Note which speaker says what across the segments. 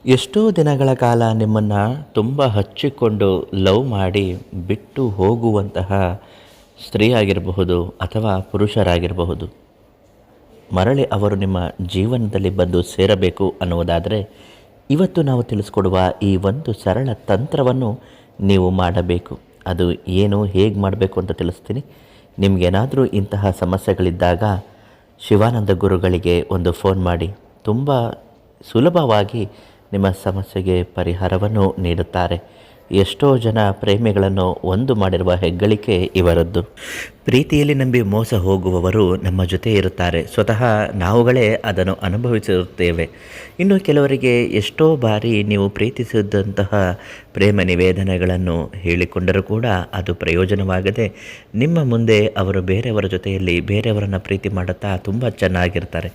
Speaker 1: ಎಷ್ಟೋ ದಿನಗಳ ಕಾಲ ನಿಮ್ಮನ್ನು ತುಂಬ ಹಚ್ಚಿಕೊಂಡು ಲವ್ ಮಾಡಿ ಬಿಟ್ಟು ಹೋಗುವಂತಹ ಸ್ತ್ರೀ ಆಗಿರಬಹುದು ಅಥವಾ ಪುರುಷರಾಗಿರಬಹುದು. ಮರಳಿ ಅವರು ನಿಮ್ಮ ಜೀವನದಲ್ಲಿ ಬಂದು ಸೇರಬೇಕು ಅನ್ನುವುದಾದರೆ ಇವತ್ತು ನಾವು ತಿಳಿಸ್ಕೊಡುವ ಈ ಒಂದು ಸರಳ ತಂತ್ರವನ್ನು ನೀವು ಮಾಡಬೇಕು. ಅದು ಏನು, ಹೇಗೆ ಮಾಡಬೇಕು ಅಂತ ತಿಳಿಸ್ತೀನಿ. ನಿಮಗೇನಾದರೂ ಇಂತಹ ಸಮಸ್ಯೆಗಳಿದ್ದಾಗ ಶಿವಾನಂದ ಗುರುಗಳಿಗೆ ಒಂದು ಫೋನ್ ಮಾಡಿ. ತುಂಬ ಸುಲಭವಾಗಿ ನಿಮ್ಮ ಸಮಸ್ಯೆಗೆ ಪರಿಹಾರವನ್ನು ನೀಡುತ್ತಾರೆ. ಎಷ್ಟೋ ಜನ ಪ್ರೇಮಿಗಳನ್ನು ಒಂದು ಮಾಡಿರುವ ಹೆಗ್ಗಳಿಕೆ ಇವರದ್ದು. ಪ್ರೀತಿಯಲ್ಲಿ ನಂಬಿ ಮೋಸ ಹೋಗುವವರು ನಮ್ಮ ಜೊತೆ ಇರುತ್ತಾರೆ. ಸ್ವತಃ ನಾವುಗಳೇ ಅದನ್ನು ಅನುಭವಿಸಿರುತ್ತೇವೆ. ಇನ್ನು ಕೆಲವರಿಗೆ ಎಷ್ಟೋ ಬಾರಿ ನೀವು ಪ್ರೀತಿಸಿದಂತಹ ಪ್ರೇಮ ನಿವೇದನೆಗಳನ್ನು ಹೇಳಿಕೊಂಡರೂ ಕೂಡ ಅದು ಪ್ರಯೋಜನವಾಗದೆ ನಿಮ್ಮ ಮುಂದೆ ಅವರು ಬೇರೆಯವರ ಜೊತೆಯಲ್ಲಿ ಬೇರೆಯವರನ್ನು ಪ್ರೀತಿ ಮಾಡುತ್ತಾ ತುಂಬ ಚೆನ್ನಾಗಿರ್ತಾರೆ.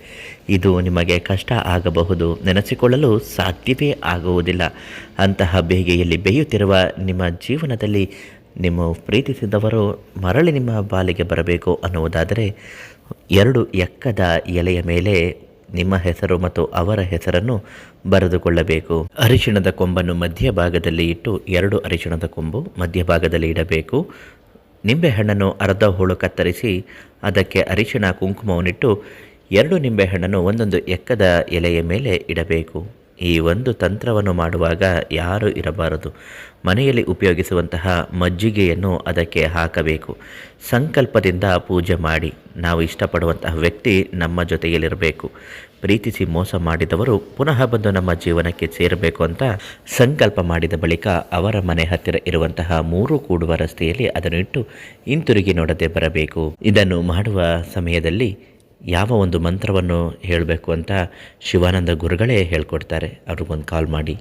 Speaker 1: ಇದು ನಿಮಗೆ ಕಷ್ಟ ಆಗಬಹುದು, ನೆನೆಸಿಕೊಳ್ಳಲು ಸಾಧ್ಯವೇ ಆಗುವುದಿಲ್ಲ. ಅಂತಹ ಬೇಗೆಯಲ್ಲಿ ಬೇಯುತ್ತಿರುವ ನಿಮ್ಮ ಜೀವನದಲ್ಲಿ ನಿಮ್ಮ ಪ್ರೀತಿಸಿದವರು ಮರಳಿ ನಿಮ್ಮ ಬಾಲಿಗೆ ಬರಬೇಕು ಅನ್ನುವುದಾದರೆ 2 ಎಕ್ಕದ ಎಲೆಯ ಮೇಲೆ ನಿಮ್ಮ ಹೆಸರು ಮತ್ತು ಅವರ ಹೆಸರನ್ನು ಬರೆದುಕೊಳ್ಳಬೇಕು. ಅರಿಶಿಣದ ಕೊಂಬನ್ನು ಮಧ್ಯಭಾಗದಲ್ಲಿ ಇಟ್ಟು 2 ಅರಿಶಿಣದ ಕೊಂಬು ಮಧ್ಯಭಾಗದಲ್ಲಿ ಇಡಬೇಕು. ನಿಂಬೆಹಣ್ಣನ್ನು ಅರ್ಧ ಹೋಳು ಕತ್ತರಿಸಿ ಅದಕ್ಕೆ ಅರಿಶಿಣ ಕುಂಕುಮವನ್ನಿಟ್ಟು 2 ನಿಂಬೆಹಣ್ಣನ್ನು ಒಂದೊಂದು ಎಕ್ಕದ ಎಲೆಯ ಮೇಲೆ ಇಡಬೇಕು. ಈ ಒಂದು ತಂತ್ರವನ್ನು ಮಾಡುವಾಗ ಯಾರೂ ಇರಬಾರದು. ಮನೆಯಲ್ಲಿ ಉಪಯೋಗಿಸುವಂತಹ ಮಜ್ಜಿಗೆಯನ್ನು ಅದಕ್ಕೆ ಹಾಕಬೇಕು. ಸಂಕಲ್ಪದಿಂದ ಪೂಜೆ ಮಾಡಿ. ನಾವು ಇಷ್ಟಪಡುವಂತಹ ವ್ಯಕ್ತಿ ನಮ್ಮ ಜೊತೆಯಲ್ಲಿರಬೇಕು. ಪ್ರೀತಿಸಿ ಮೋಸ ಮಾಡಿದವರು ಪುನಃ ಬಂದು ನಮ್ಮ ಜೀವನಕ್ಕೆ ಸೇರಬೇಕು ಅಂತ ಸಂಕಲ್ಪ ಮಾಡಿದ ಬಳಿಕ ಅವರ ಮನೆ ಹತ್ತಿರ ಇರುವಂತಹ 3 ಕೂಡುವ ರಸ್ತೆಯಲ್ಲಿ ಅದನ್ನು ಇಟ್ಟು ಹಿಂತಿರುಗಿ ನೋಡದೆ ಬರಬೇಕು. ಇದನ್ನು ಮಾಡುವ ಸಮಯದಲ್ಲಿ ಯಾವ ಒಂದು ಮಂತ್ರವನ್ನು ಹೇಳಬೇಕು ಅಂತ ಶಿವಾನಂದ ಗುರುಗಳೇ ಹೇಳ್ಕೊಡ್ತಾರೆ. ಅವ್ರಿಗೊಂದು ಕಾಲ್ ಮಾಡಿ.